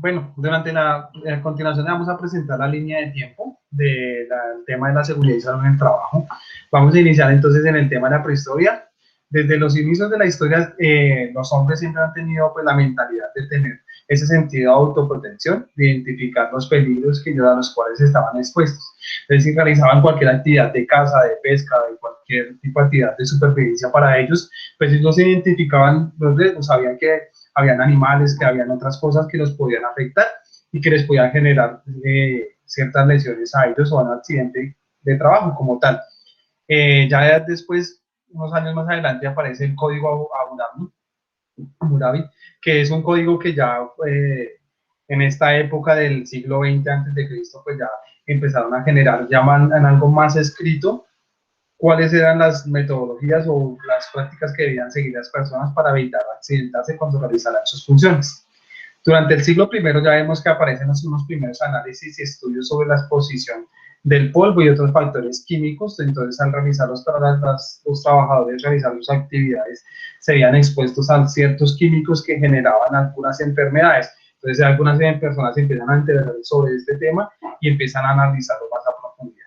Bueno, a continuación le vamos a presentar la línea de tiempo del tema de la seguridad y salud en el trabajo. Vamos a iniciar entonces en el tema de la prehistoria. Desde los inicios de la historia, los hombres siempre han tenido pues, la mentalidad de tener ese sentido de autoprotección, de identificar los peligros a los cuales estaban expuestos. Es decir, realizaban cualquier actividad de caza, de pesca, de cualquier tipo de actividad de supervivencia para ellos, pues ellos se identificaban los riesgos, sabían que habían animales, que habían otras cosas que los podían afectar y que les podían generar ciertas lesiones a ellos o un accidente de trabajo como tal. Ya después, unos años más adelante, aparece el código Hammurabi, que es un código que ya en esta época del siglo XX antes de Cristo, pues ya empezaron a generar, llaman en algo más escrito, cuáles eran las metodologías o las prácticas que debían seguir las personas para evitar accidentarse cuando realizaran sus funciones. Durante el siglo I ya vemos que aparecen unos primeros análisis y estudios sobre la exposición del polvo y otros factores químicos. Entonces, al realizar los trabajadores realizar sus actividades, serían expuestos a ciertos químicos que generaban algunas enfermedades. Entonces, algunas personas empiezan a enterar sobre este tema y empiezan a analizarlo más a profundidad.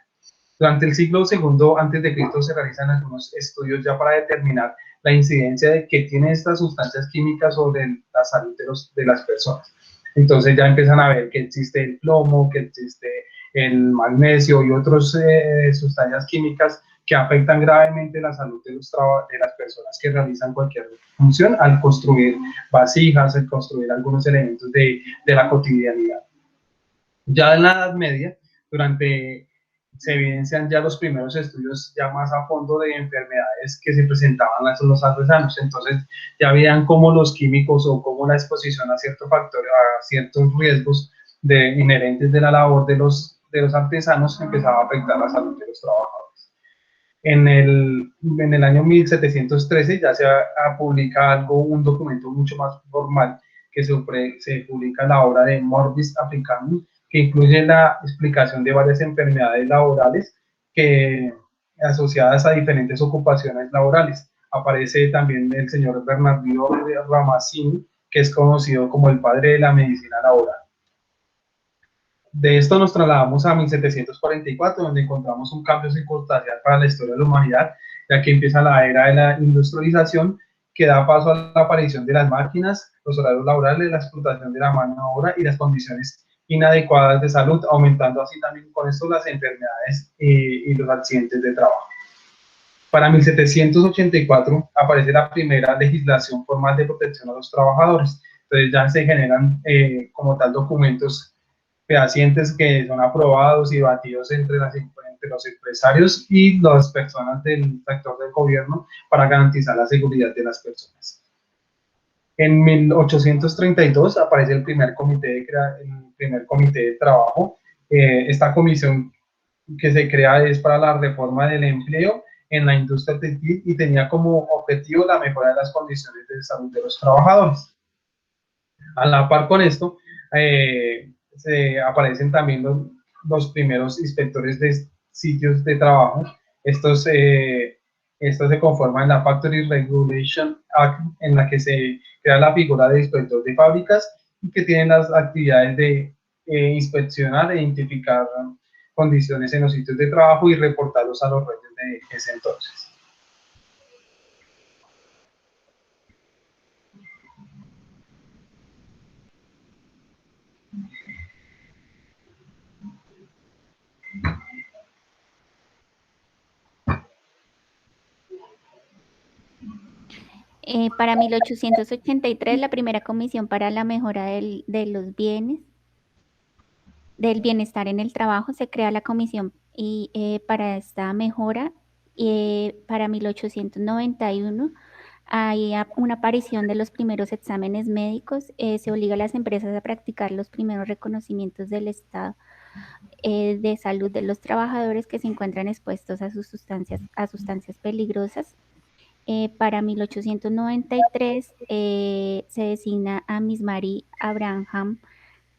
Durante el siglo II antes de Cristo se realizan algunos estudios ya para determinar la incidencia de que tienen estas sustancias químicas sobre la salud de las personas. Entonces ya empiezan a ver que existe el plomo, que existe el magnesio y otras sustancias químicas que afectan gravemente la salud de las personas que realizan cualquier función al construir vasijas, al construir algunos elementos de la cotidianidad. Ya en la Edad Media, se evidencian ya los primeros estudios ya más a fondo de enfermedades que se presentaban a los artesanos. Entonces ya veían cómo los químicos o cómo la exposición a ciertos factores, a ciertos riesgos inherentes de la labor de los artesanos empezaba a afectar la salud de los trabajadores. En el año 1713 ya publica un documento mucho más formal que se publica la obra de Morbis Africanum, que incluye la explicación de varias enfermedades laborales que, asociadas a diferentes ocupaciones laborales. Aparece también el señor Bernardino Ramazzini, que es conocido como el padre de la medicina laboral. De esto nos trasladamos a 1744, donde encontramos un cambio circunstancial para la historia de la humanidad, ya que empieza la era de la industrialización, que da paso a la aparición de las máquinas, los horarios laborales, la explotación de la mano de obra y las condiciones inadecuadas de salud, aumentando así también con esto las enfermedades y los accidentes de trabajo. Para 1784 aparece la primera legislación formal de protección a los trabajadores. Entonces ya se generan como tal documentos fehacientes que son aprobados y batidos entre los empresarios y las personas del sector del gobierno para garantizar la seguridad de las personas. En 1832 aparece el primer comité de trabajo. Esta comisión que se crea es para la reforma del empleo en la industria textil y tenía como objetivo la mejora de las condiciones de salud de los trabajadores. A la par con esto, se aparecen también los primeros inspectores de sitios de trabajo. Estos se conforman en la Factory Regulation Act, en la que se crea la figura de inspector de fábricas y que tienen las actividades de inspeccionar e identificar condiciones en los sitios de trabajo y reportarlos a los reyes de ese entonces. Para 1883, la primera comisión para la mejora de los bienes, del bienestar en el trabajo, se crea la comisión y para esta mejora, para 1891 hay una aparición de los primeros exámenes médicos, se obliga a las empresas a practicar los primeros reconocimientos del estado de salud de los trabajadores que se encuentran expuestos a sustancias peligrosas. Para 1893 se designa a Miss Mary Abraham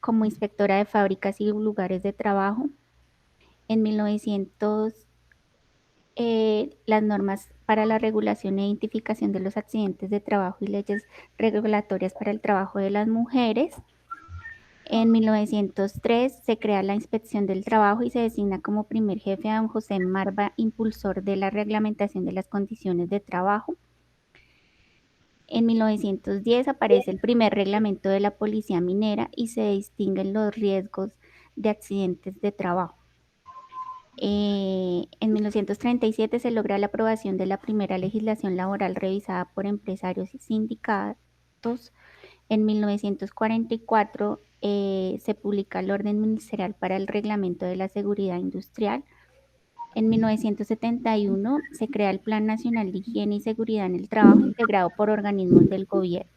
como inspectora de fábricas y lugares de trabajo. En 1900, las normas para la regulación e identificación de los accidentes de trabajo y leyes regulatorias para el trabajo de las mujeres. En 1903 se crea la Inspección del Trabajo y se designa como primer jefe a don José Marva, impulsor de la reglamentación de las condiciones de trabajo. En 1910 aparece el primer reglamento de la Policía Minera y se distinguen los riesgos de accidentes de trabajo. En 1937 se logra la aprobación de la primera legislación laboral revisada por empresarios y sindicatos. En 1944 se publica el orden ministerial para el reglamento de la seguridad industrial. En 1971 se crea el Plan Nacional de Higiene y Seguridad en el Trabajo, integrado por organismos del gobierno.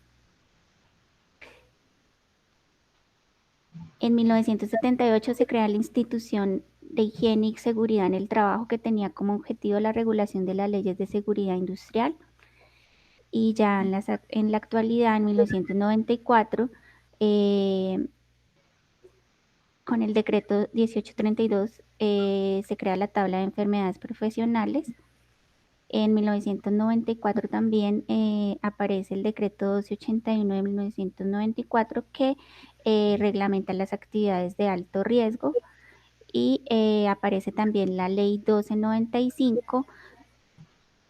En 1978 se crea la Institución de Higiene y Seguridad en el Trabajo, que tenía como objetivo la regulación de las leyes de seguridad industrial. Y ya en la actualidad, en 1994, con el decreto 1832, se crea la tabla de enfermedades profesionales. En 1994 también aparece el decreto 1281 de 1994, que reglamenta las actividades de alto riesgo, y aparece también la ley 1295,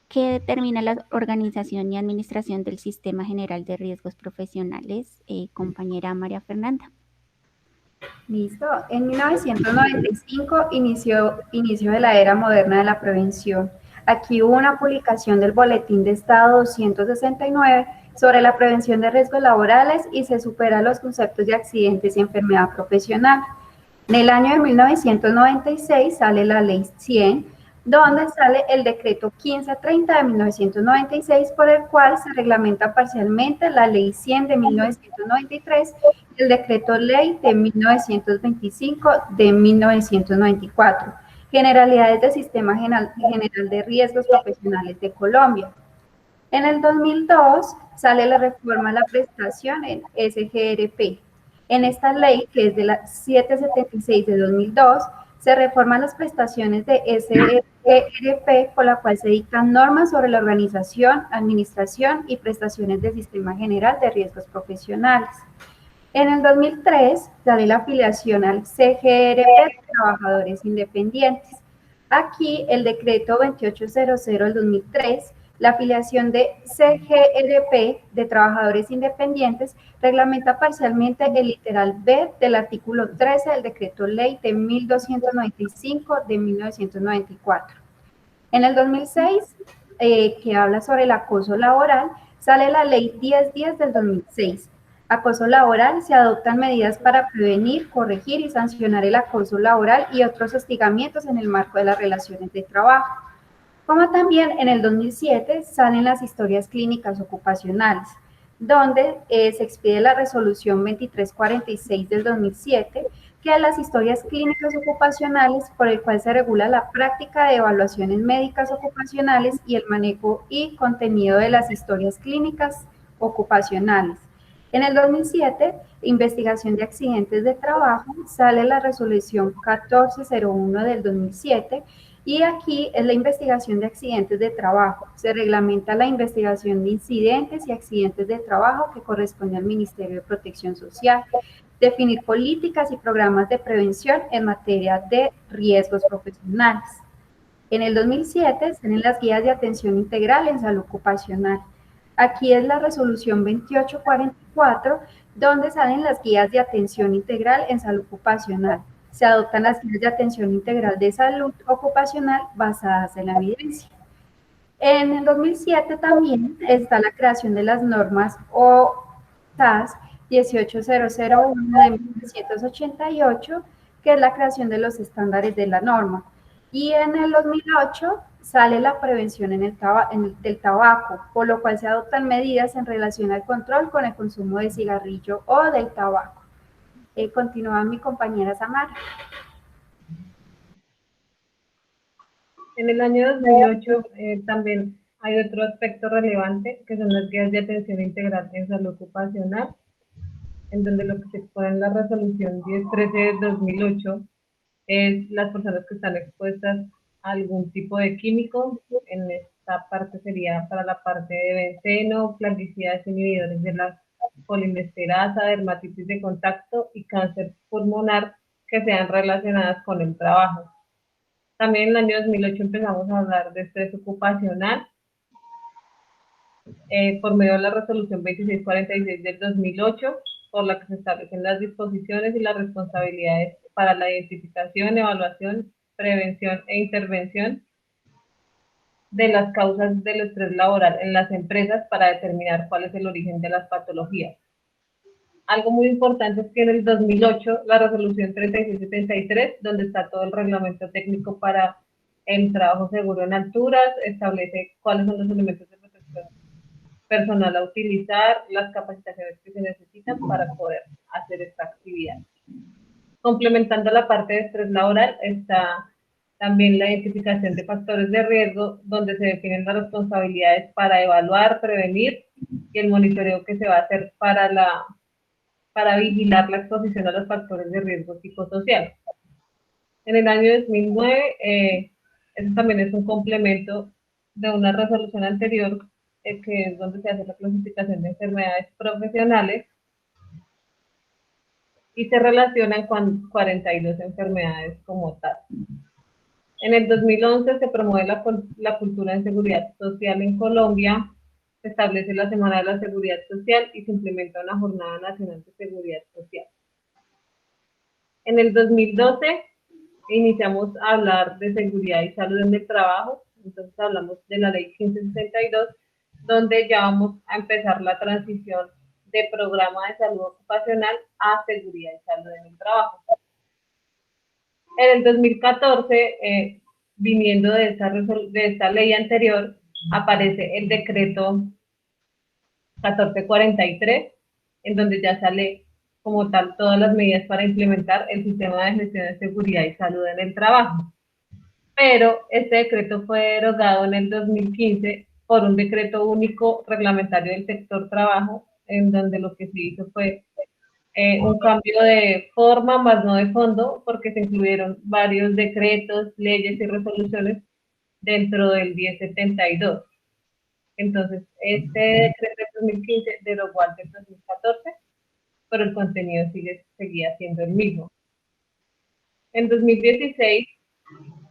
que determina la organización y administración del Sistema General de Riesgos Profesionales. Compañera María Fernanda. Listo. En 1995 inicio de la era moderna de la prevención. Aquí hubo una publicación del Boletín de Estado 269 sobre la prevención de riesgos laborales y se superan los conceptos de accidentes y enfermedad profesional. En el año de 1996 sale la Ley 100, donde sale el decreto 1530 de 1996, por el cual se reglamenta parcialmente la Ley 100 de 1993 y el decreto Ley de 1925 de 1994, Generalidades del Sistema General de Riesgos Profesionales de Colombia. En el 2002 sale la reforma a la prestación en SGRP. En esta ley, que es de la 776 de 2002, se reforman las prestaciones de SGRP, por la cual se dictan normas sobre la organización, administración y prestaciones del Sistema General de Riesgos Profesionales. En el 2003 sale la afiliación al CGRP de Trabajadores Independientes. Aquí el decreto 2800 del 2003, la afiliación de CGRP de Trabajadores Independientes, reglamenta parcialmente el literal B del artículo 13 del decreto ley de 1295 de 1994. En el 2006, que habla sobre el acoso laboral, sale la ley 1010 del 2006. Acoso laboral: se adoptan medidas para prevenir, corregir y sancionar el acoso laboral y otros hostigamientos en el marco de las relaciones de trabajo. Como también en el 2007 salen las historias clínicas ocupacionales, donde se expide la resolución 2346 del 2007, que es las historias clínicas ocupacionales, por el cual se regula la práctica de evaluaciones médicas ocupacionales y el manejo y contenido de las historias clínicas ocupacionales. En el 2007, investigación de accidentes de trabajo, sale la resolución 1401 del 2007, y aquí es la investigación de accidentes de trabajo. Se reglamenta la investigación de incidentes y accidentes de trabajo que corresponde al Ministerio de Protección Social. Definir políticas y programas de prevención en materia de riesgos profesionales. En el 2007 salen las guías de atención integral en salud ocupacional. Aquí es la resolución 2844, donde salen las guías de atención integral en salud ocupacional. Se adoptan las guías de atención integral de salud ocupacional basadas en la evidencia. En el 2007 también está la creación de las normas OTAS 18001 de 1988, que es la creación de los estándares de la norma. Y en el 2008 sale la prevención del tabaco, por lo cual se adoptan medidas en relación al control con el consumo de cigarrillo o del tabaco. Continúa mi compañera Samara. En el año 2008 también hay otro aspecto relevante, que son las guías de atención integral en salud ocupacional, en donde lo que se expone en la resolución 1013 de 2008 es las personas que están expuestas a algún tipo de químico. En esta parte sería para la parte de benceno, plaguicidas, inhibidores de la polinesterasa, dermatitis de contacto y cáncer pulmonar que sean relacionadas con el trabajo. También en el año 2008 empezamos a hablar de estrés ocupacional por medio de la resolución 2646 del 2008, por la que se establecen las disposiciones y las responsabilidades para la identificación, evaluación, prevención e intervención de las causas del estrés laboral en las empresas para determinar cuál es el origen de las patologías. Algo muy importante es que en el 2008, la resolución 3673, donde está todo el reglamento técnico para el trabajo seguro en alturas, establece cuáles son los elementos de protección personal a utilizar, las capacitaciones que se necesitan para poder hacer esta actividad. Complementando la parte de estrés laboral está también la identificación de factores de riesgo, donde se definen las responsabilidades para evaluar, prevenir y el monitoreo que se va a hacer para vigilar la exposición a los factores de riesgo psicosocial. En el año 2009, eso también es un complemento de una resolución anterior, que es donde se hace la clasificación de enfermedades profesionales y se relacionan con 42 enfermedades como tal. En el 2011 se promueve la cultura en seguridad social en Colombia, se establece la Semana de la Seguridad Social y se implementa una Jornada Nacional de Seguridad Social. En el 2012 iniciamos a hablar de seguridad y salud en el trabajo, entonces hablamos de la Ley 1562, donde ya vamos a empezar la transición de programa de salud ocupacional a seguridad y salud en el trabajo. En el 2014, viniendo de esta ley anterior, aparece el decreto 1443, en donde ya sale como tal todas las medidas para implementar el sistema de gestión de seguridad y salud en el trabajo. Pero este decreto fue derogado en el 2015 por un decreto único reglamentario del sector trabajo, en donde lo que se hizo fue un cambio de forma, más no de fondo, porque se incluyeron varios decretos, leyes y resoluciones dentro del 1072. Entonces, este decreto del 2015 derogó al del 2014, pero el contenido seguía siendo el mismo. En 2016,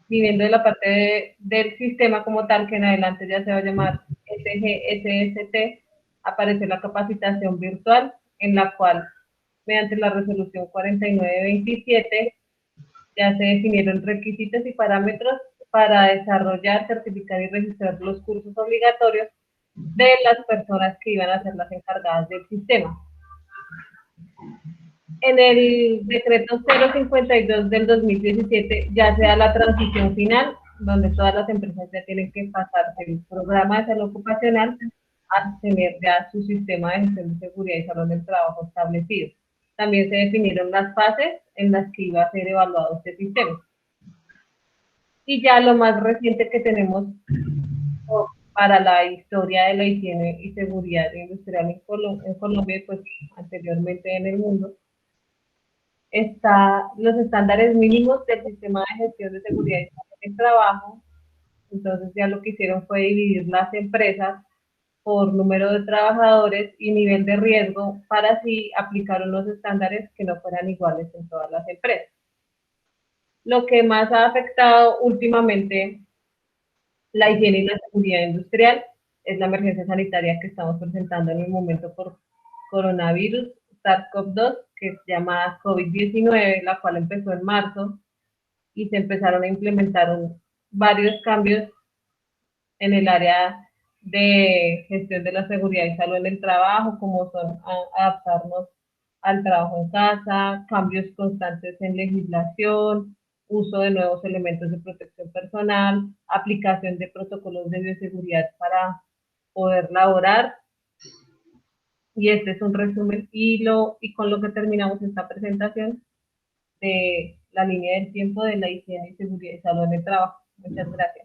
viniendo de la parte del sistema como tal, que en adelante ya se va a llamar SGSST, apareció la capacitación virtual, en la cual, mediante la resolución 4927, ya se definieron requisitos y parámetros para desarrollar, certificar y registrar los cursos obligatorios de las personas que iban a ser las encargadas del sistema. En el decreto 052 del 2017 ya se da la transición final, donde todas las empresas ya tienen que pasar del programa de salud ocupacional a tener ya su sistema de gestión de seguridad y salud del trabajo establecido. También se definieron las fases en las que iba a ser evaluado este sistema. Y ya lo más reciente que tenemos para la historia de la higiene y seguridad industrial en Colombia, pues anteriormente en el mundo, está los estándares mínimos del sistema de gestión de seguridad y salud en el trabajo. Entonces ya lo que hicieron fue dividir las empresas por número de trabajadores y nivel de riesgo para así aplicar unos estándares que no fueran iguales en todas las empresas. Lo que más ha afectado últimamente la higiene y la seguridad industrial es la emergencia sanitaria que estamos presentando en el momento por coronavirus SARS-CoV-2, que es llamada COVID-19, la cual empezó en marzo y se empezaron a implementar varios cambios en el área de gestión de la seguridad y salud en el trabajo, como son adaptarnos al trabajo en casa, cambios constantes en legislación, uso de nuevos elementos de protección personal, aplicación de protocolos de bioseguridad para poder laborar. Y este es un resumen y con lo que terminamos esta presentación de la línea del tiempo de la higiene y seguridad y salud en el trabajo. Muchas gracias.